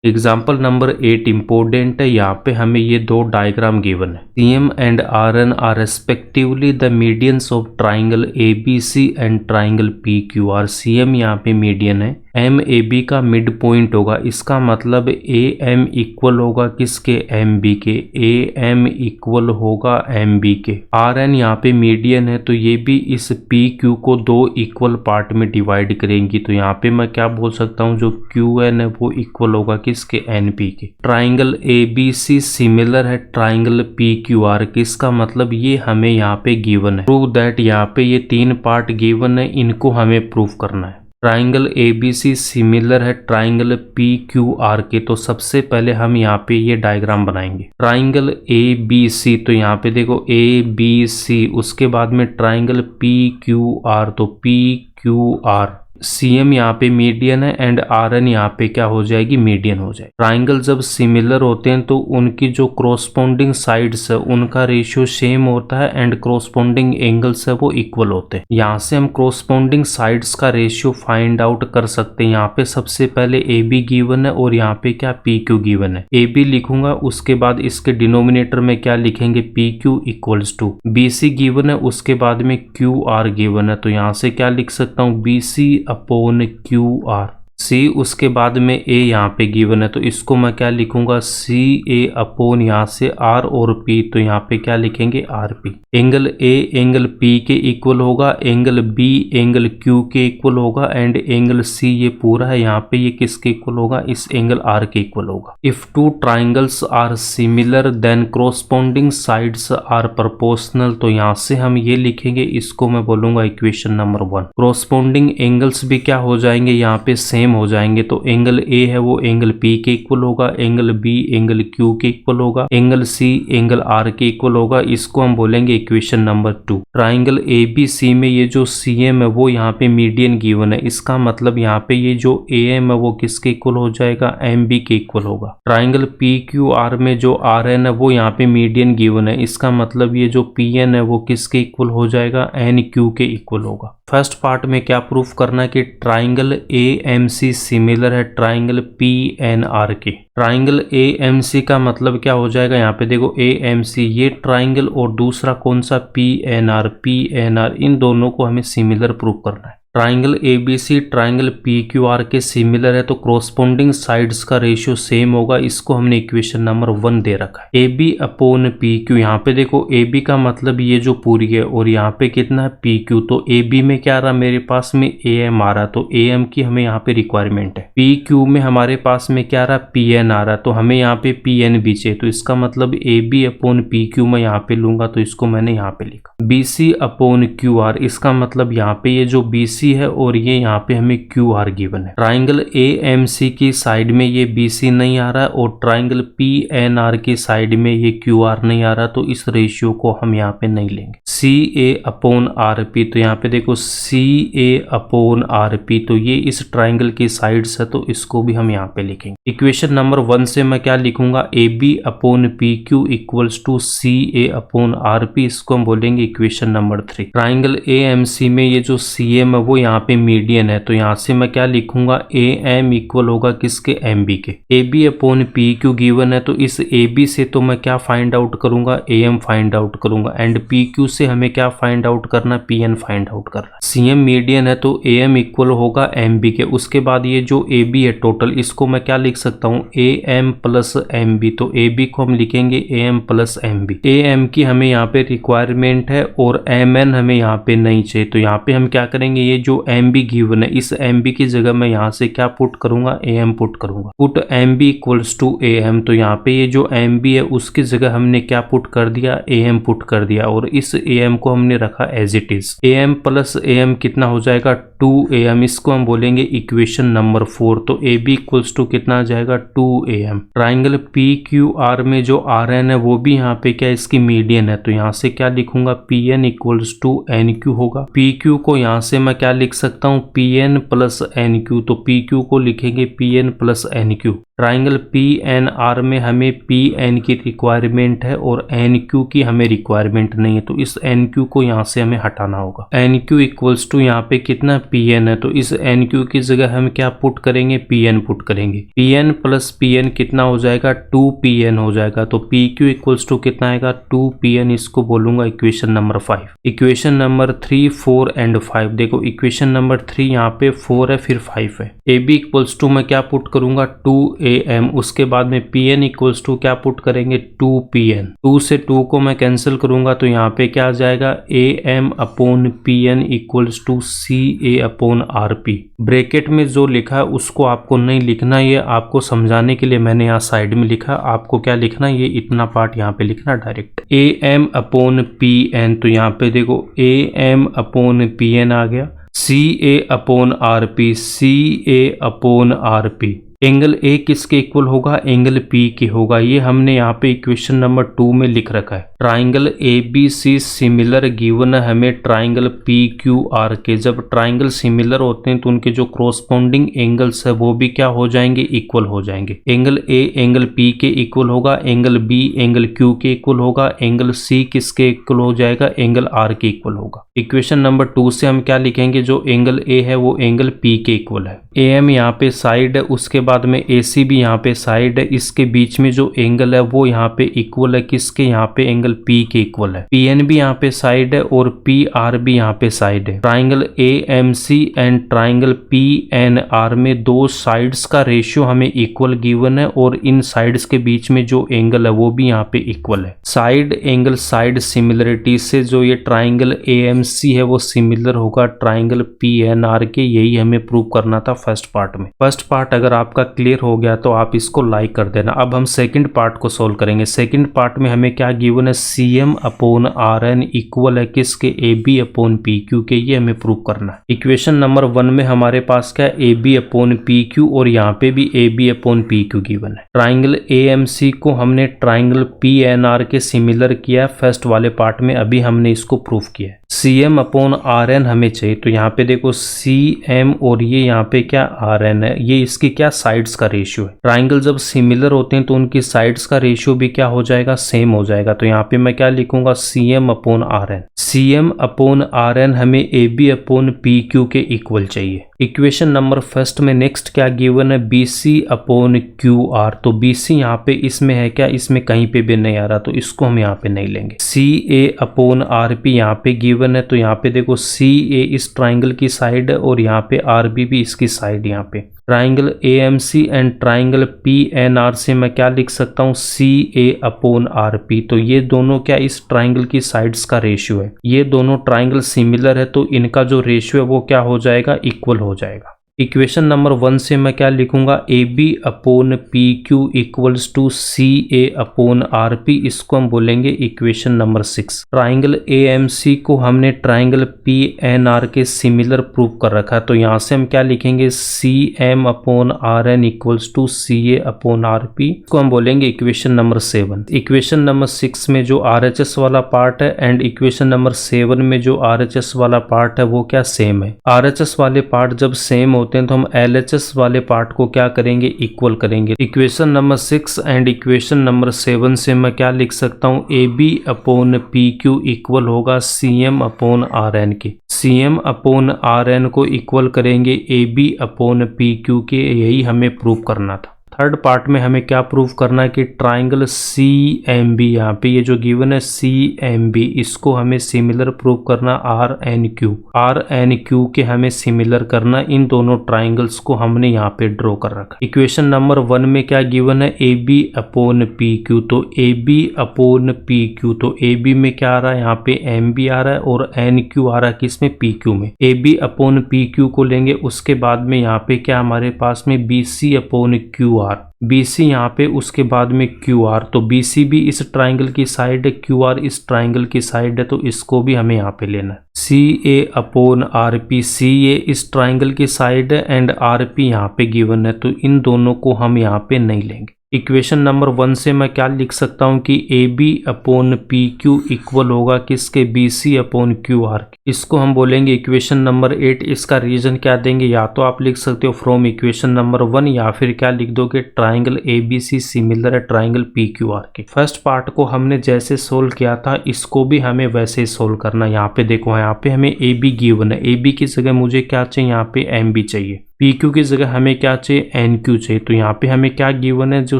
Example number 8 important है। यहाँ पे हमें ये दो डायग्राम गिवन है। CM and RN are respectively the medians of triangle ABC and triangle PQR। CM यहाँ पे मीडियन है, MAB का मिड पॉइंट होगा। इसका मतलब AM इक्वल होगा किसके, MB के। AM इक्वल होगा MB के। RN यहाँ पे मीडियन है, तो ये भी इस PQ को दो इक्वल पार्ट में डिवाइड करेंगी। तो यहाँ पे मैं क्या बोल सकता हूँ, जो QN है वो इक्वल होगा किसके, NP के। ट्राइंगल ABC सिमिलर है ट्राइंगल PQR के। इसका मतलब ये हमें यहाँ पे गिवन है। प्रूव दैट, यहाँ पे ये तीन पार्ट गिवन है, इनको हमें प्रूव करना है। ट्राइंगल ABC सिमिलर है ट्राइंगल PQR के। तो सबसे पहले हम यहाँ पे ये डायग्राम बनाएंगे। ट्राइंगल ABC, तो यहाँ पे देखो ABC, उसके बाद में ट्राइंगल PQR, तो PQR। CM यहाँ पे मीडियन है एंड RN यहाँ पे क्या हो जाएगी, मीडियन हो जाएगी। ट्राइंगल जब सिमिलर होते हैं तो उनकी जो क्रोस्पोंडिंग साइड्स है उनका रेशियो सेम होता है एंड क्रोस्पोंडिंग एंगल्स है वो इक्वल होते हैं। यहाँ से हम क्रोस्पोंडिंग साइड्स का रेशियो फाइंड आउट कर सकते हैं। यहाँ पे सबसे पहले AB गिवन है और यहाँ पे क्या PQ गिवन है। AB लिखूंगा, उसके बाद इसके डिनोमिनेटर में क्या लिखेंगे, PQ equals to BC given है, उसके बाद में QR गिवन है। तो यहाँ से क्या लिख सकता हूँ, BC अपॉन QR। C, उसके बाद में A यहाँ पे गिवन है, तो इसको मैं क्या लिखूंगा, CA अपॉन यहाँ से R और P, तो यहाँ पे क्या लिखेंगे, RP। Angle A angle P के इक्वल होगा, एंगल B एंगल Q के इक्वल होगा एंड एंगल C ये पूरा है यहाँ पे ये किसके इक्वल होगा, इस एंगल R के इक्वल होगा। If two triangles are similar then corresponding sides are proportional. तो यहाँ से हम ये लिखेंगे, इसको मैं बोलूंगा इक्वेशन नंबर 1। क्रोस्पोंडिंग एंगल्स भी क्या हो जाएंगे, यहाँ पे सेम हो जाएंगे। तो एंगल A है वो एंगल P के इक्वल होगा, एंगल B एंगल Q के इक्वल होगा, एंगल C एंगल R के इक्वल होगा। इसको हम बोलेंगे इक्वेशन नंबर 2। ट्राइंगल ABC में ये जो CM है वो यहाँ पे मीडियन गिवन है। इसका मतलब यहाँ पे ये जो AM है वो किसके इक्वल हो जाएगा, MB के इक्वल होगा। ट्राइंगल PQR में जो RN है वो यहाँ पे मीडियन गिवन है। इसका मतलब ये जो PN है वो किसके इक्वल हो जाएगा, NQ के इक्वल होगा। फर्स्ट पार्ट में क्या प्रूफ करना है कि ट्राइंगल AMC सिमिलर है ट्राइंगल PNR के। ट्राइंगल AMC का मतलब क्या हो जाएगा, यहाँ पे देखो AMC ये ट्राइंगल और दूसरा कौन सा PNR, इन दोनों को हमें सिमिलर प्रूफ करना है। ट्राइंगल ABC ट्राइंगल PQR के सिमिलर है, तो क्रोस्पोंडिंग साइड्स का रेशियो सेम होगा। इसको हमने इक्वेशन नंबर 1 दे रखा है। AB अपॉन PQ, यहाँ पे देखो AB का मतलब ये जो पूरी है और यहाँ पे कितना है PQ। तो AB में क्या आ रहा, मेरे पास में AM आ रहा, तो AM की हमें यहाँ पे रिक्वायरमेंट है। PQ में हमारे पास में क्या आ रहा, PN आ रहा, तो हमें यहाँ पे PN भी चाहिए। तो इसका मतलब AB अपॉन PQ मैं यहाँ पे लूंगा, तो इसको मैंने यहाँ पे लिखा। BC अपॉन QR, इसका मतलब यहाँ पे ये जो BC है और ये यहाँ पे हमें QR गिवन है। ट्राइंगल AMC की साइड में ये BC नहीं आ रहा है और ट्राइंगल PNR की साइड में ये QR नहीं आ रहा, तो इस रेशियो को हम यहाँ पे नहीं लेंगे। CA अपॉन RP, तो यहाँ पे देखो CA अपॉन RP, तो ये इस ट्राइंगल की साइड्स है, तो इसको भी हम यहाँ पे लिखेंगे। इक्वेशन नंबर 1 से मैं क्या लिखूंगा, AB upon PQ equals to CA upon RP, इसको हम बोलेंगे इक्वेशन नंबर 3। ट्राइंगल AMC में ये जो CM है वो यहाँ पे मीडियन है, तो यहाँ से मैं क्या लिखूंगा, AM इक्वल होगा किसके, MB के। AB अपॉन PQ गिवन है, तो इस AB से तो मैं क्या फाइंड आउट करूंगा, AM फाइंड आउट करूंगा एंड PQ से हमें क्या फाइंड आउट करना, PN फाइंड आउट करना। CM मीडियन है तो AM इक्वल होगा MB के। उसके बाद ये जो AB है टोटल, इसको मैं क्या लिख सकता हूँ, AM प्लस MB, तो AB को हम लिखेंगे AM प्लस MB। AM की हमें यहाँ पे रिक्वायरमेंट है और MN हमें यहाँ पे नहीं चाहिए, तो यहाँ पे हम क्या करेंगे, ये जो MB गिवन है इस MB की जगह मैं यहाँ से क्या पुट करूंगा, AM पुट करूंगा। Put MB equals to AM, तो यहाँ पे ये जो MB है उसकी जगह हमने क्या पुट कर दिया, AM पुट कर दिया और इस AM को हमने रखा as it is. AM plus AM कितना हो जाएगा, 2AM, इसको हम बोलेंगे इक्वेशन नंबर 4। तो AB इक्वल्स टू कितना आ जाएगा, 2AM। ट्राइंगल PQR में जो RN है वो भी यहाँ पे क्या इसकी मीडियन है, तो यहाँ से क्या लिखूंगा, PN इक्वल्स टू NQ होगा। PQ को यहाँ से मैं क्या लिख सकता हूँ, PN प्लस NQ, तो PQ को लिखेंगे PN plus NQ। Triangle P N R में हमें पी एन की रिक्वायरमेंट है और एन क्यू की हमें रिक्वायरमेंट नहीं है, तो इस एन क्यू को यहाँ से हमें हटाना होगा। एन क्यू इक्वल्स टू यहाँ पे कितना पी एन है, तो इस एन क्यू की जगह हम क्या पुट करेंगे, पी एन पुट करेंगे। P N plus P N कितना हो जाएगा, 2pn हो जाएगा। तो पी क्यू इक्वल्स टू कितना आएगा, 2pn। इसको बोलूंगा equation number 5। Equation number 3, 4 and 5। देखो इक्वेशन नंबर 3 यहाँ पे 4 है फिर 5 है। ए बी इक्वल्स टू मैं क्या पुट करूंगा, 2am। उसके बाद में पी एन इक्वल्स टू क्या पुट करेंगे, 2pn। 2 से 2 को मैं कैंसिल करूंगा तो यहाँ पे क्या आ जाएगा, am upon P N equals to C A upon R P. Bracket में जो लिखा है उसको आपको नहीं लिखना, ये आपको समझाने के लिए मैंने यहाँ साइड में लिखा। आपको क्या लिखना, ये इतना पार्ट यहाँ पे लिखना direct, am upon P N. तो यहाँ पे देखो am अपॉन पी एन आ गया, C A upon R P, C A upon R P. Angle A किसके इक्वल होगा, एंगल पी के होगा। ये हमने यहाँ पे इक्वेशन नंबर 2 में लिख रखा है। Triangle A B C similar given है हमें ट्राइंगल पी क्यू आर के। जब ट्राइंगल सिमिलर होते हैं तो उनके जो क्रोस्पोंडिंग एंगल्स है वो भी क्या हो जाएंगे, इक्वल हो जाएंगे। एंगल ए एंगल पी के इक्वल होगा, एंगल बी एंगल क्यू के इक्वल होगा, एंगल सी किसके इक्वल हो जाएगा, एंगल आर के इक्वल होगा। इक्वेशन नंबर 2 से हम क्या लिखेंगे, जो एंगल ए है वो एंगल पी के इक्वल है। ए एम यहाँ पे साइड है, उसके बाद में ए सी भी यहाँ पे साइड है। इसके बीच में जो एंगल है वो यहाँ पे इक्वल है किसके, यहाँ पे एंगल पी के इक्वल है। पी एन भी यहाँ पे साइड है और पी आर भी यहाँ पे साइड है। Triangle A M C and triangle P N R में दो साइड्स का रेशियो हमें इक्वल गिवन है और इन साइड्स के बीच में जो एंगल है वो भी यहाँ पे इक्वल है। साइड एंगल साइड सिमिलरिटी से जो ये ट्राइंगल ए एम सी है वो सिमिलर होगा ट्राइंगल पी एन आर के। यही हमें प्रूव करना था फर्स्ट पार्ट में। फर्स्ट पार्ट अगर आपका क्लियर हो गया तो आप इसको लाइक कर देना। अब हम सेकंड पार्ट को सोल्व करेंगे। सेकंड पार्ट में हमें क्या गिवन है, C M upon R N equal है किसके, A B upon P Q के। ये हमें प्रूव करना है। इक्वेशन नंबर 1 में हमारे पास क्या है, A B upon P Q और यहाँ पे भी A B upon P Q given है। ट्राइंगल ए एम सी को हमने ट्राइंगल पी एन आर के सिमिलर किया है फर्स्ट वाले पार्ट में, अभी हमने इसको प्रूव किया है। C M upon R N हमें चाहिए, तो यहाँ पे देखो सी एम और ये यहाँ पे क्या आर एन है, ये इसकी क्या साइड्स का रेशियो है। ट्राइंगल जब सिमिलर होते हैं तो उनकी साइड्स का रेशियो भी क्या हो जाएगा, सेम हो जाएगा। तो यहाँ पे मैं क्या लिखूंगा, C M upon R N. C M upon R N हमें A B upon P Q के इक्वल चाहिए। इक्वेशन नंबर फर्स्ट में नेक्स्ट क्या गिवन है, B C upon Q R. तो बी सी यहाँ पे इसमें है क्या, इसमें कहीं पे भी नहीं आ रहा, तो इसको हम यहाँ पे नहीं लेंगे। सी ए अपॉन आर पी यहाँ पे गिवन है, तो यहाँ पे देखो सी ए इस ट्राइंगल की साइड है और यहाँ पे आर बी भी इसकी साइड। यहाँ पे triangle A M C and triangle P N R से मैं क्या लिख सकता हूँ, C A upon R P. तो ये दोनों क्या इस ट्राइंगल की साइड्स का रेशियो है। ये दोनों ट्राइंगल सिमिलर है तो इनका जो रेशियो है वो क्या हो जाएगा, इक्वल हो जाएगा। इक्वेशन नंबर 1 से मैं क्या लिखूंगा, A B upon P Q equals to C A upon R P. इसको हम बोलेंगे equation number 6। Triangle A M C को हमने ट्राइंगल पी एन आर के सिमिलर प्रूव कर रखा है, तो यहाँ से हम क्या लिखेंगे, C M upon R N equals to C A upon R P. इसको हम बोलेंगे इक्वेशन नंबर 7। इक्वेशन नंबर 6 में जो आर एच एस वाला पार्ट है एंड इक्वेशन नंबर 7 में जो आर एच एस वाला पार्ट है वो क्या सेम है। आर एच एस वाले पार्ट जब सेम होते हैं तो हम LHS वाले पार्ट को क्या करेंगे, इक्वल करेंगे। Equation number 6 and equation number 7 से मैं क्या लिख सकता हूँ, A B upon P Q equal होगा C M upon R N के। C M upon R N को इक्वल करेंगे A B upon P Q के। यही हमें प्रूव करना था। थर्ड पार्ट में हमें क्या प्रूव करना है कि ट्राइंगल सी एम बी, यहाँ पे ये जो गिवन है सी एम बी, इसको हमें सिमिलर प्रूव करना R N Q. R N Q के हमें सिमिलर करना, इन दोनों ट्राइंगल्स को हमने यहाँ पे ड्रॉ कर रखा। इक्वेशन नंबर 1 में क्या गिवन है, A B upon P Q. तो A B upon P Q, तो ए बी में क्या आ रहा है, यहाँ पे एम बी आ रहा है और एन क्यू आ रहा है किसमें, पी क्यू में। A B upon P Q को लेंगे, उसके बाद में यहाँ पे क्या हमारे पास में B C upon Q R. B C यहाँ पे, उसके बाद में क्यू आर। तो बी सी भी इस ट्राइंगल की साइड है, क्यू आर इस ट्राइंगल की साइड है, तो इसको भी हमें यहाँ पे लेना है। C A upon R P, C A इस ट्राइंगल की साइड है एंड आर पी यहाँ पे गिवन है, तो इन दोनों को हम यहाँ पे नहीं लेंगे। इक्वेशन नंबर 1 से मैं क्या लिख सकता हूँ कि A B upon P Q equal होगा किसके, B C upon Q R के। इसको हम बोलेंगे इक्वेशन नंबर 8। इसका रीजन क्या देंगे, या तो आप लिख सकते हो फ्रॉम इक्वेशन नंबर 1, या फिर क्या लिख दोगे, triangle A B C similar है ट्राइंगल पी क्यू आर के। फर्स्ट पार्ट को हमने जैसे सोल्व किया था इसको भी हमें वैसे ही सोल्व करना। यहाँ पे देखो, यहाँ पे हमें ए बी गिवन है, ए बी की जगह मुझे क्या चाहिए, यहाँ पे एम बी चाहिए। पी क्यू की जगह हमें क्या चाहिए, एन क्यू चाहिए। तो यहाँ पे हमें क्या गिवन है, जो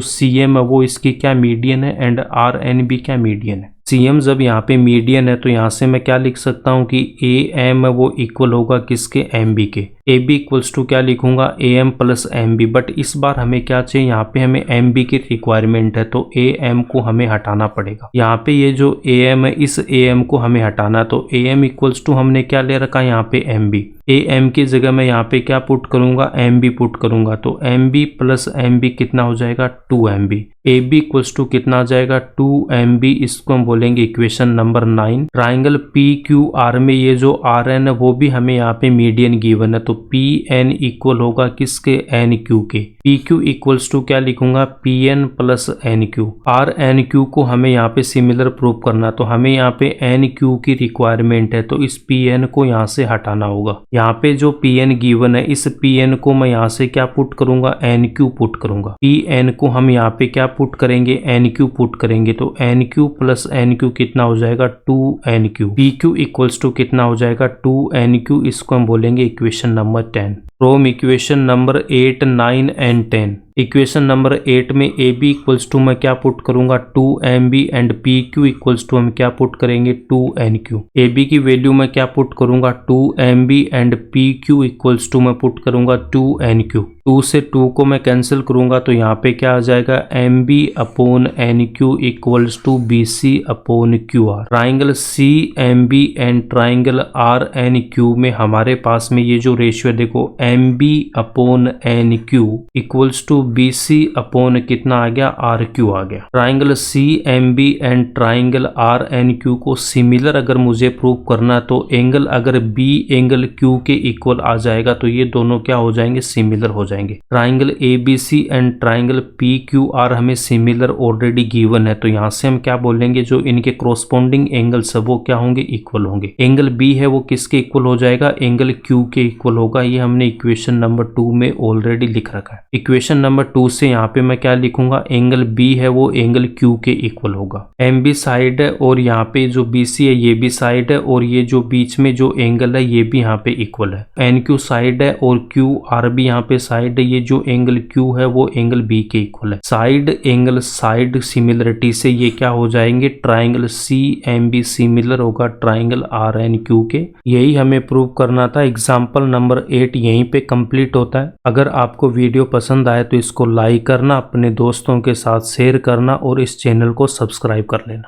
सी एम है वो इसकी क्या मीडियन है, एंड आर एन बी क्या मीडियन है। सी एम जब यहाँ पे मीडियन है तो यहाँ से मैं क्या लिख सकता हूँ कि ए एम वो इक्वल होगा किसके, एम बी के। ए बी इक्वल्स टू क्या लिखूंगा, A M plus M B. But इस बार हमें क्या चाहिए, यहाँ पे हमें एम बी की रिक्वायरमेंट है तो ए एम को हमें हटाना पड़ेगा। यहाँ पे ये जो ए एम है इस ए एम को हमें हटाना, तो ए एम इक्वल्स टू हमने क्या ले रखा है यहाँ पे एम बी। ए एम की जगह मैं यहाँ पे क्या पुट करूंगा, एम बी पुट करूंगा। तो M B plus M B कितना हो जाएगा, 2 M B. A B equals to कितना आ जाएगा, 2 एम बी। इसको हम बोलेंगे equation number 9। Triangle P Q R में ये जो आर एन है वो भी हमें यहाँ पे मीडियन गिवन है, तो पी एन इक्वल होगा किसके, एन क्यू के। पी क्यू इक्वल्स टू क्या लिखूंगा, P N plus N Q. R N Q को हमें यहाँ पे सिमिलर प्रूव करना, तो हमें यहाँ पे एन क्यू की रिक्वायरमेंट है तो इस पी एन को यहाँ से हटाना होगा। यहाँ पे जो पी एन गिवन है इस पी एन को मैं यहाँ से क्या पुट करूंगा, एन क्यू पुट करूंगा। पी एन को हम यहाँ पे क्या पुट करेंगे, एन क्यू पुट करेंगे। तो N Q plus N Q कितना हो जाएगा, 2 N Q. P Q equals to कितना हो जाएगा, 2 एन क्यू। इसको हम बोलेंगे equation number 10। From equation number 8, 9 and 10। Equation number 8 में ए बी इक्वल्स टू मैं क्या पुट करूंगा, 2 M B, and P Q equals to हम क्या पुट करेंगे, 2 एन क्यू। ए बी की वैल्यू मैं क्या पुट करूंगा, 2 M B, and P Q equals to मैं पुट करूंगा 2 एन क्यू। 2 से 2 को मैं कैंसिल करूंगा तो यहाँ पे क्या आ जाएगा, M B upon N Q equals to B C upon Q R. Triangle C M B and triangle R N Q में हमारे पास में ये जो रेशियो है देखो, M B upon N Q equals to B C upon कितना आ गया, आर क्यू आ गया। Triangle C M B and triangle R N Q को सिमिलर अगर मुझे प्रूव करना तो एंगल अगर बी एंगल क्यू के इक्वल आ जाएगा तो ये दोनों क्या हो जाएंगे, सिमिलर हो जाएंगे। Triangle A B C and triangle P Q R हमें सिमिलर ऑलरेडी गिवन है, तो यहाँ से हम क्या बोलेंगे, जो इनके क्रोस्पोंडिंग एंगल्स है वो क्या होंगे, इक्वल होंगे। एंगल बी है वो किसके इक्वल हो जाएगा, एंगल क्यू के इक्वल होगा। ये हमने इक्वेशन नंबर 2 में ऑलरेडी लिख रखा है। इक्वेशन नंबर 2 से यहाँ पे मैं क्या लिखूंगा, एंगल बी है वो एंगल क्यू के इक्वल होगा। एम बी साइड है और यहाँ पे जो बी सी है ये भी साइड है, और ये जो बीच में जो एंगल है ये भी यहाँ पे इक्वल है। एन क्यू साइड है और क्यू आर भी यहाँ पे साइड है। ये जो एंगल क्यू है वो एंगल बी के इक्वल है। साइड एंगल साइड सिमिलरिटी से ये क्या हो जाएंगे, triangle C M B similar होगा ट्राइंगल आर एन क्यू के। यही हमें प्रूव करना था। एग्जाम्पल नंबर 8 यहीं पे कंप्लीट होता है। अगर आपको वीडियो पसंद आए तो इसको लाइक करना, अपने दोस्तों के साथ शेयर करना और इस चैनल को सब्सक्राइब कर लेना।